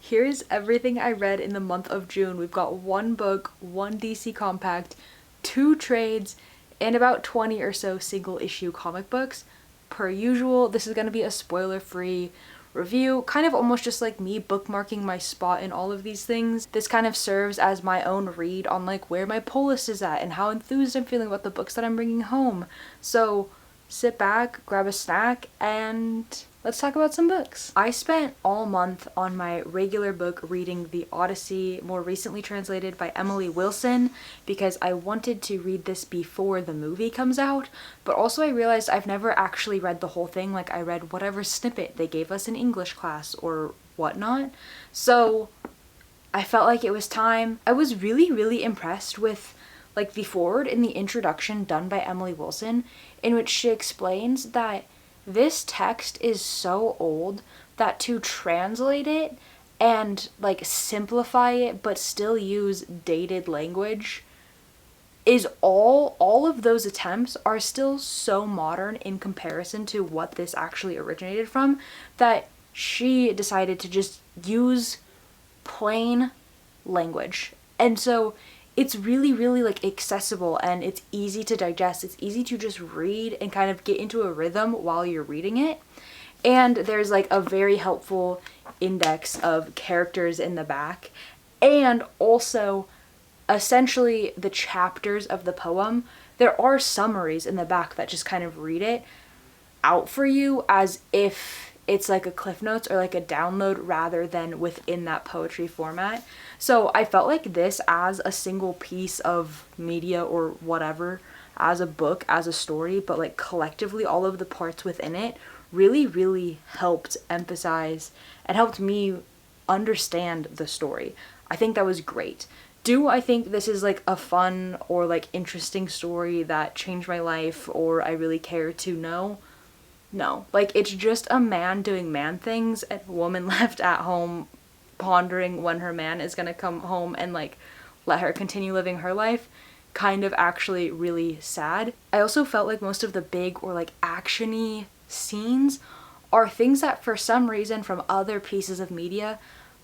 Here's everything I read in the month of June. We've got one book, one DC compact, 2 trades, and about 20 or so single issue comic books. Per usual, this is going to be a spoiler-free review, kind of almost just like me bookmarking my spot in all of these things. This kind of serves as my own read on like where my pull list is at and how enthused I'm feeling about the books that I'm bringing home. So sit back, grab a snack, and let's talk about some books. I spent all month on my regular book reading the Odyssey, more recently translated by Emily Wilson, because I wanted to read this before the movie comes out, but also I realized I've never actually read the whole thing. Like, I read whatever snippet they gave us in English class or whatnot, so I felt like it was time. I was really impressed with like the foreword in the introduction done by Emily Wilson, in which she explains that this text is so old that to translate it and like simplify it but still use dated language is all of those attempts are still so modern in comparison to what this actually originated from, that she decided to just use plain language. And so it's really like accessible and it's easy to digest. It's easy to just read and kind of get into a rhythm while you're reading it. And there's like a very helpful index of characters in the back. And also, essentially, the chapters of the poem, there are summaries in the back that just kind of read it out for you as if it's like a Cliff Notes or like a download rather than within that poetry format. So I felt like this as a single piece of media or whatever, as a book, as a story, but like collectively all of the parts within it really helped emphasize and helped me understand the story. I think that was great. Do I think this is like a fun or like interesting story that changed my life or I really care to know? No. Like, it's just a man doing man things and a woman left at home pondering when her man is gonna come home and like let her continue living her life. Kind of actually really sad. I also felt like most of the big or like action-y scenes are things that for some reason from other pieces of media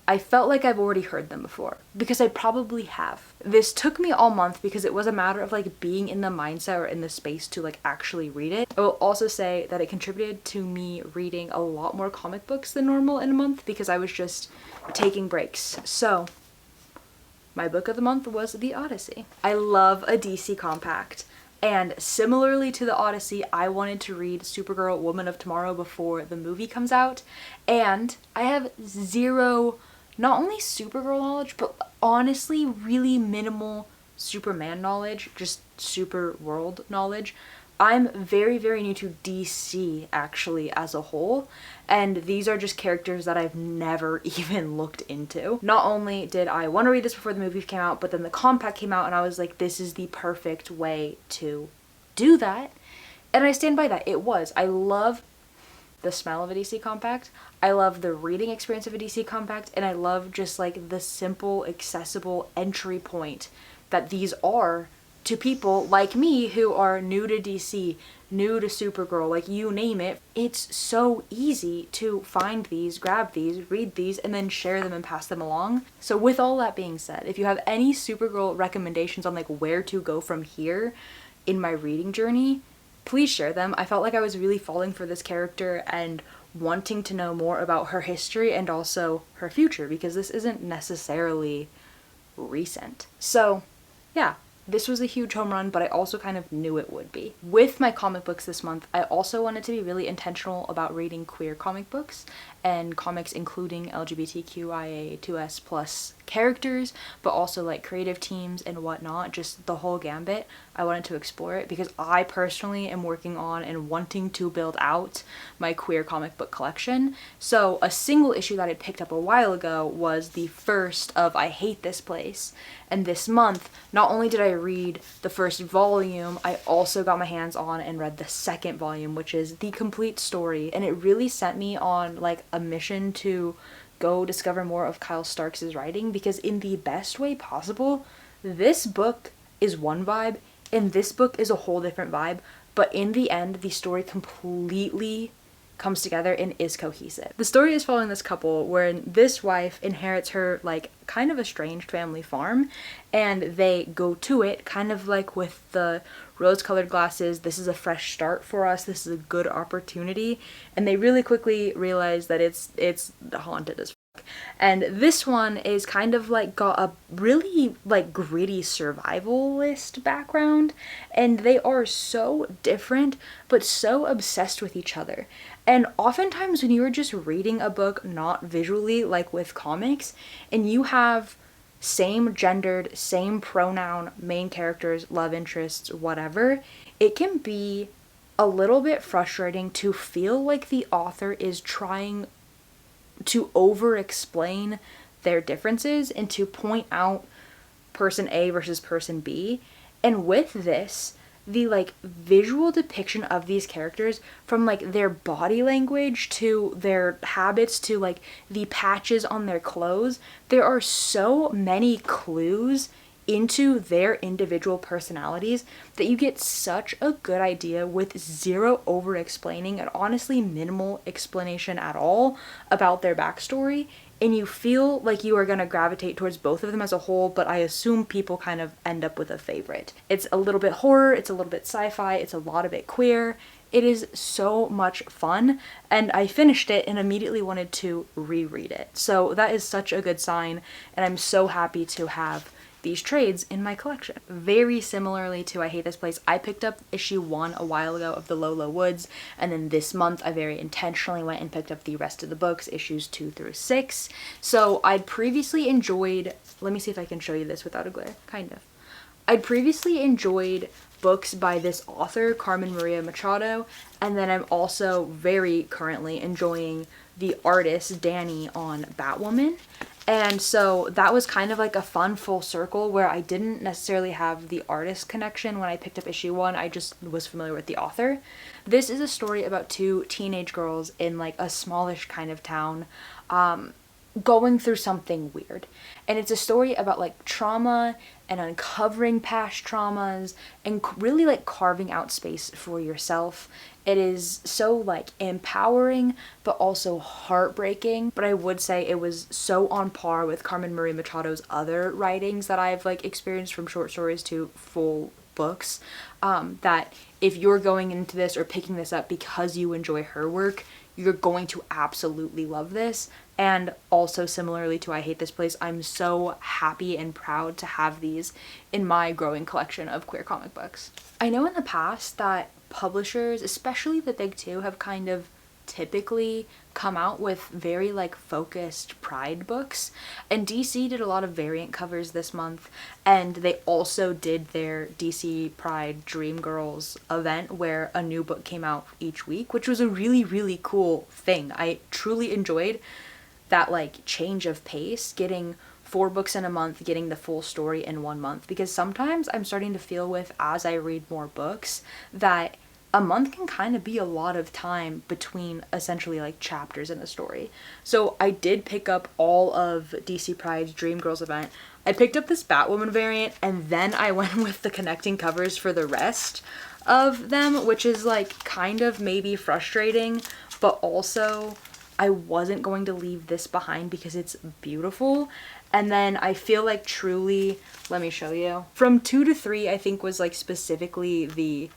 I felt like I've already heard them before, because I probably have. This took me all month because it was a matter of like being in the mindset or in the space to like actually read it. I will also say that it contributed to me reading a lot more comic books than normal in a month because I was just taking breaks. So my book of the month was The Odyssey. I love a DC compact. And similarly to The Odyssey, I wanted to read Supergirl Woman of Tomorrow before the movie comes out. And I have zero, not only Supergirl knowledge, but honestly really minimal Superman knowledge, just super world knowledge. I'm very new to DC actually as a whole, and these are just characters that I've never even looked into. Not only did I want to read this before the movie came out, but then the compact came out and I was like, this is the perfect way to do that. And I stand by that. It was. I love the smell of a DC compact. I love the reading experience of a DC compact, and I love just like the simple, accessible entry point that these are to people like me who are new to DC, new to Supergirl, like you name it. It's so easy to find these, grab these, read these, and then share them and pass them along. So with all that being said, if you have any Supergirl recommendations on like where to go from here in my reading journey, please share them. I felt like I was really falling for this character and wanting to know more about her history and also her future, because this isn't necessarily recent. So yeah, this was a huge home run, but I also kind of knew it would be. With my comic books this month, I also wanted to be really intentional about reading queer comic books and comics including LGBTQIA2S plus characters, but also like creative teams and whatnot, just the whole gambit. I wanted to explore it because I personally am working on and wanting to build out my queer comic book collection. So a single issue that I picked up a while ago was the first of I Hate This Place. And this month, not only did I read the first volume, I also got my hands on and read the second volume, which is the complete story. And it really sent me on like a mission to go discover more of Kyle Starks' writing, because in the best way possible, this book is one vibe and this book is a whole different vibe, but in the end, the story completely comes together and is cohesive. The story is following this couple where this wife inherits her like kind of estranged family farm, and they go to it kind of like with the rose-colored glasses. This is a fresh start for us. This is a good opportunity. And they really quickly realize that it's haunted as fuck. And this one is kind of like got a really like gritty survivalist background, and they are so different but so obsessed with each other. And oftentimes when you are just reading a book, not visually like with comics, and you have same gendered, same pronoun main characters, love interests, whatever, it can be a little bit frustrating to feel like the author is trying to over-explain their differences and to point out person A versus person B. And with this, the like visual depiction of these characters, from like their body language to their habits to like the patches on their clothes, there are so many clues into their individual personalities that you get such a good idea with zero over explaining and honestly minimal explanation at all about their backstory. And you feel like you are going to gravitate towards both of them as a whole, but I assume people kind of end up with a favorite. It's a little bit horror, it's a little bit sci-fi, it's a lot of it queer. It is so much fun, and I finished it and immediately wanted to reread it. So that is such a good sign, and I'm so happy to have these trades in my collection. Very similarly to I Hate This Place, I picked up issue 1 a while ago of the DearTaylorWoods, and then this month I very intentionally went and picked up the rest of the books, issues 2 through 6. So I'd previously enjoyed, let me see if I can show you this without a glare, kind of. I'd previously enjoyed books by this author, Carmen Maria Machado, and then I'm also very currently enjoying the artist Danny on Batwoman. And so that was kind of like a fun full circle where I didn't necessarily have the artist connection when I picked up issue 1. I just was familiar with the author. This is a story about 2 teenage girls in like a smallish kind of town going through something weird. And it's a story about like trauma and uncovering past traumas and really like carving out space for yourself. It is so like empowering but also heartbreaking, but I would say it was so on par with Carmen Maria Machado's other writings that I've like experienced, from short stories to full books, that if you're going into this or picking this up because you enjoy her work, you're going to absolutely love this. And also similarly to I Hate This Place, I'm so happy and proud to have these in my growing collection of queer comic books. I know in the past that publishers, especially the big 2, have kind of typically come out with very like focused pride books, and DC did a lot of variant covers this month, and they also did their DC Pride Dream Girls event where a new book came out each week, which was a really cool thing. I truly enjoyed that like change of pace, getting 4 books in a month, getting the full story in 1 month, because sometimes I'm starting to feel with, as I read more books, that a month can kind of be a lot of time between essentially like chapters in a story. So I did pick up all of DC Pride's Dream Girls event. I picked up this Batwoman variant, and then I went with the connecting covers for the rest of them, which is like kind of maybe frustrating, but also I wasn't going to leave this behind because it's beautiful. And then I feel like truly, let me show you. From 2 to 3, I think was like specifically the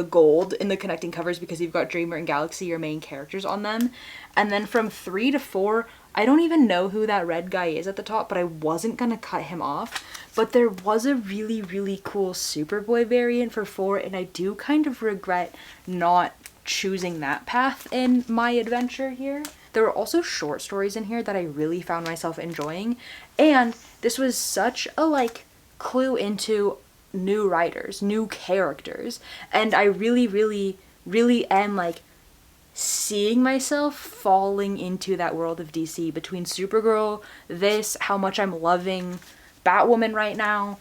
gold in the connecting covers, because you've got Dreamer and Galaxy, your main characters, on them. And then from 3 to 4, I don't even know who that red guy is at the top, but I wasn't gonna cut him off. But there was a really cool Superboy variant for 4, and I do kind of regret not choosing that path in my adventure here. There were also short stories in here that I really found myself enjoying, and this was such a like clue into new writers, new characters, and I really am like seeing myself falling into that world of DC between Supergirl, this, how much I'm loving Batwoman right now.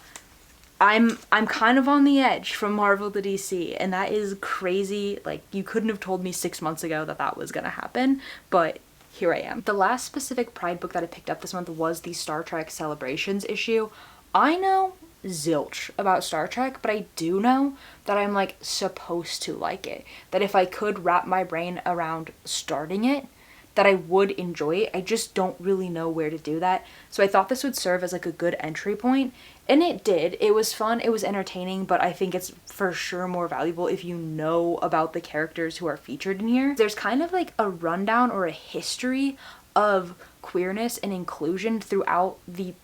I'm kind of on the edge from Marvel to DC, and that is crazy. Like, you couldn't have told me 6 months ago that that was gonna happen, but here I am. The last specific Pride book that I picked up this month was the Star Trek Celebrations issue. I know zilch about Star Trek, but I do know that I'm like supposed to like it. That if I could wrap my brain around starting it, that I would enjoy it. I just don't really know where to do that. So I thought this would serve as like a good entry point, and it did. It was fun, it was entertaining, but I think it's for sure more valuable if you know about the characters who are featured in here. There's kind of like a rundown or a history of queerness and inclusion throughout the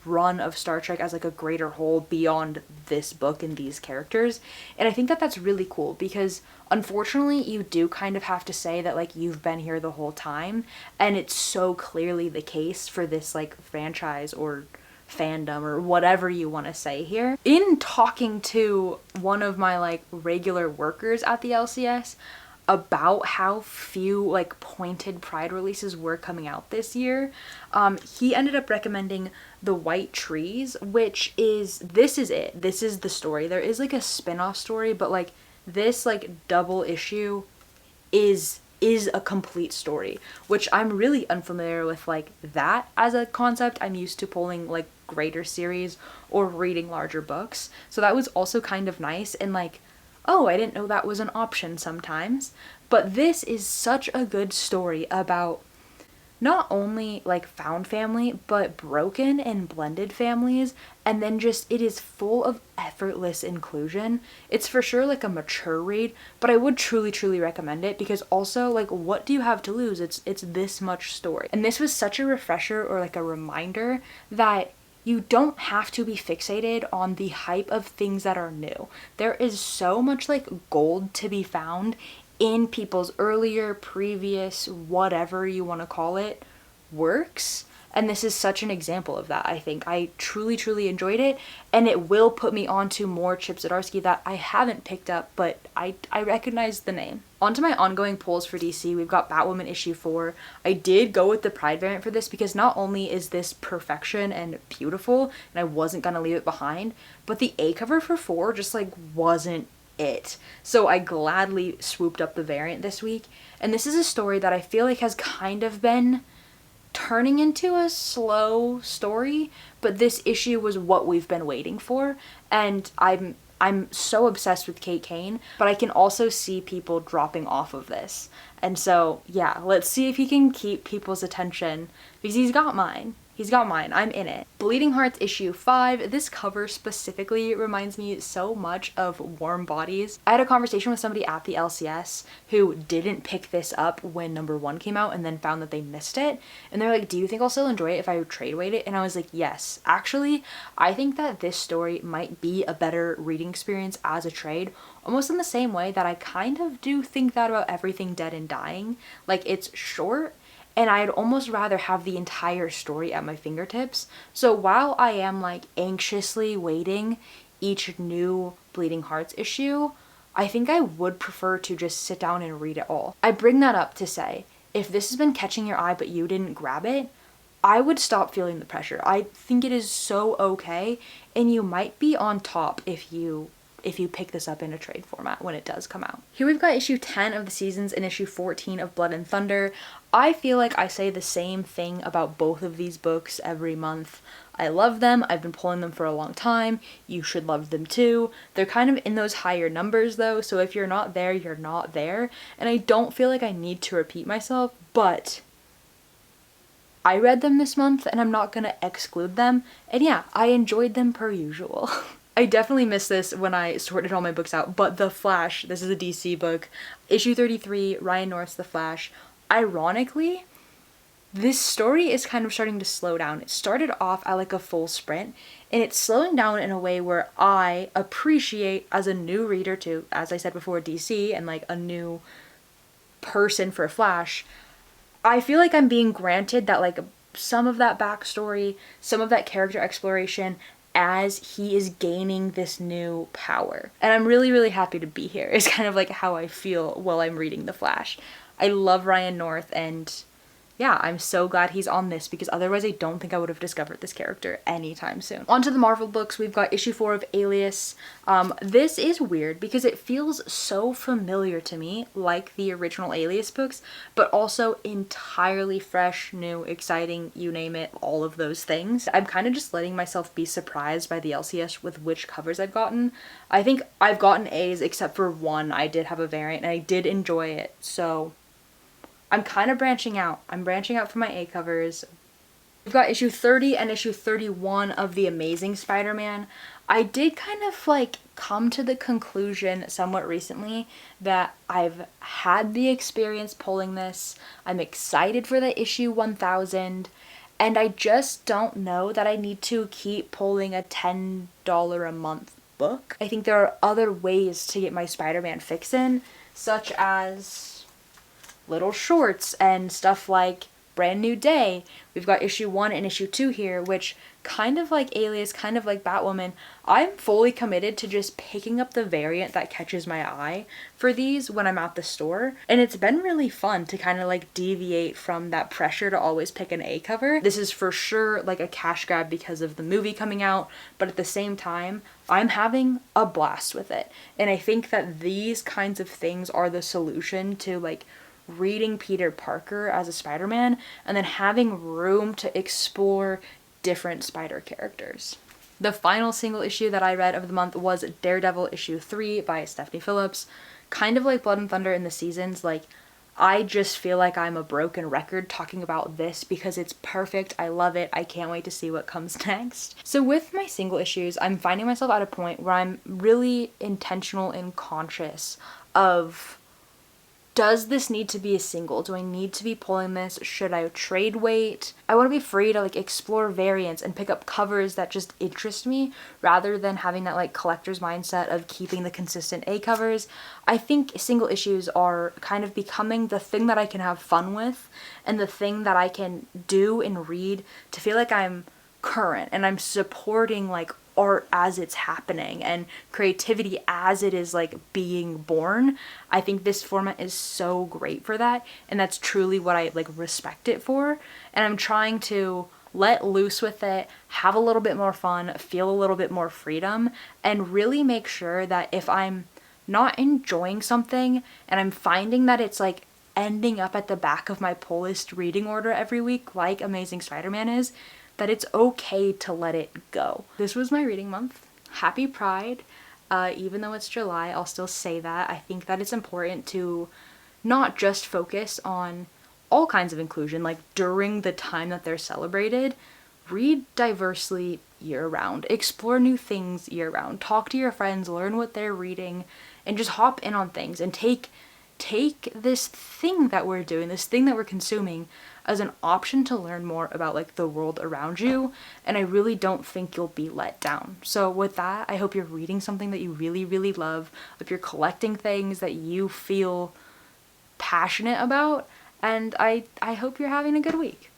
run of Star Trek as like a greater whole beyond this book and these characters. And I think that that's really cool because unfortunately you do kind of have to say that like you've been here the whole time, and it's so clearly the case for this like franchise or fandom or whatever you want to say here. In talking to one of my like regular workers at the LCS about how few like pointed Pride releases were coming out this year, he ended up recommending The White Trees, which is, this is the story. There is like a spin-off story, but like this like double issue is a complete story, which I'm really unfamiliar with like that as a concept. I'm used to pulling like greater series or reading larger books, so that was also kind of nice, and like, oh, I didn't know that was an option sometimes. But this is such a good story about not only like found family, but broken and blended families, and then just it is full of effortless inclusion. It's for sure like a mature read, but I would truly recommend it because also like, what do you have to lose? It's this much story. And this was such a refresher or like a reminder that you don't have to be fixated on the hype of things that are new. There is so much like gold to be found in people's earlier, previous, whatever you want to call it, works. And this is such an example of that. I think I truly enjoyed it, and it will put me onto more Chip Zdarsky that I haven't picked up, but I recognize the name. Onto my ongoing pulls for DC, we've got Batwoman issue 4. I did go with the Pride variant for this because not only is this perfection and beautiful, and I wasn't gonna leave it behind, but the A cover for 4 just like wasn't it. So I gladly swooped up the variant this week, and this is a story that I feel like has kind of been turning into a slow story, but this issue was what we've been waiting for, and I'm so obsessed with Kate Kane, but I can also see people dropping off of this. And so, yeah, let's see if he can keep people's attention, because he's got mine. I'm in it. Bleeding Hearts issue 5. This cover specifically reminds me so much of Warm Bodies. I had a conversation with somebody at the LCS who didn't pick this up when number 1 came out and then found that they missed it. And they're like, do you think I'll still enjoy it if I trade weight it? And I was like, yes. Actually, I think that this story might be a better reading experience as a trade, almost in the same way that I kind of do think that about Everything Dead and Dying. Like, it's short, and I'd almost rather have the entire story at my fingertips. So while I am like anxiously waiting each new Bleeding Hearts issue, I think I would prefer to just sit down and read it all. I bring that up to say, if this has been catching your eye but you didn't grab it, I would stop feeling the pressure. I think it is so okay, and you might be on top if you pick this up in a trade format when it does come out. Here we've got issue 10 of the Seasons and issue 14 of Blood and Thunder. I feel like I say the same thing about both of these books every month. I love them. I've been pulling them for a long time. You should love them too. They're kind of in those higher numbers though, so if you're not there, you're not there. And I don't feel like I need to repeat myself, but I read them this month and I'm not gonna exclude them. And yeah, I enjoyed them per usual. I definitely missed this when I sorted all my books out, but The Flash, this is a DC book, issue 33, Ryan North's The Flash. Ironically, this story is kind of starting to slow down. It started off at like a full sprint, and it's slowing down in a way where I appreciate, as a new reader to, as I said before, DC, and like a new person for Flash, I feel like I'm being granted that like some of that backstory, some of that character exploration, as he is gaining this new power. And I'm really happy to be here. It's kind of like how I feel while I'm reading The Flash. I love Ryan North, and yeah, I'm so glad he's on this because otherwise I don't think I would have discovered this character anytime soon. On to the Marvel books, we've got issue 4 of Alias. This is weird because it feels so familiar to me, like the original Alias books, but also entirely fresh, new, exciting, you name it, all of those things. I'm kind of just letting myself be surprised by the LCS with which covers I've gotten. I think I've gotten A's except for one. I did have a variant and I did enjoy it, so I'm kind of branching out. I'm branching out from my A covers. We've got issue 30 and issue 31 of The Amazing Spider-Man. I did kind of like come to the conclusion somewhat recently that I've had the experience pulling this. I'm excited for the issue 1000, and I just don't know that I need to keep pulling a $10 a month book. I think there are other ways to get my Spider-Man fix in, such as little shorts and stuff like Brand New Day. We've got issue 1 and issue 2 here, which kind of like Alias, kind of like Batwoman, I'm fully committed to just picking up the variant that catches my eye for these when I'm at the store. And it's been really fun to kind of like deviate from that pressure to always pick an A cover. This is for sure like a cash grab because of the movie coming out, but at the same time, I'm having a blast with it. And I think that these kinds of things are the solution to like reading Peter Parker as a Spider-Man and then having room to explore different spider characters. The final single issue that I read of the month was Daredevil issue 3 by Stephanie Phillips. Kind of like Blood and Thunder in the Seasons, like I just feel like I'm a broken record talking about this because it's perfect. I love it. I can't wait to see what comes next. So with my single issues, I'm finding myself at a point where I'm really intentional and conscious of, does this need to be a single? Do I need to be pulling this? Should I trade weight? I want to be free to like explore variants and pick up covers that just interest me rather than having that like collector's mindset of keeping the consistent A covers. I think single issues are kind of becoming the thing that I can have fun with and the thing that I can do and read to feel like I'm current and I'm supporting like art as it's happening and creativity as it is like being born. I think this format is so great for that, and that's truly what I like respect it for. And I'm trying to let loose with it, have a little bit more fun, feel a little bit more freedom, and really make sure that if I'm not enjoying something and I'm finding that it's like ending up at the back of my pull list reading order every week like Amazing Spider-Man is, that it's okay to let it go. This was my reading month. Happy Pride. Even though it's July, I'll still say that. I think that it's important to not just focus on all kinds of inclusion, like during the time that they're celebrated. Read diversely year-round. Explore new things year-round. Talk to your friends, learn what they're reading, and just hop in on things and take this thing that we're doing, this thing that we're consuming, as an option to learn more about like the world around you, and I really don't think you'll be let down. So with that, I hope you're reading something that you really, really love, if you're collecting things that you feel passionate about, and I hope you're having a good week.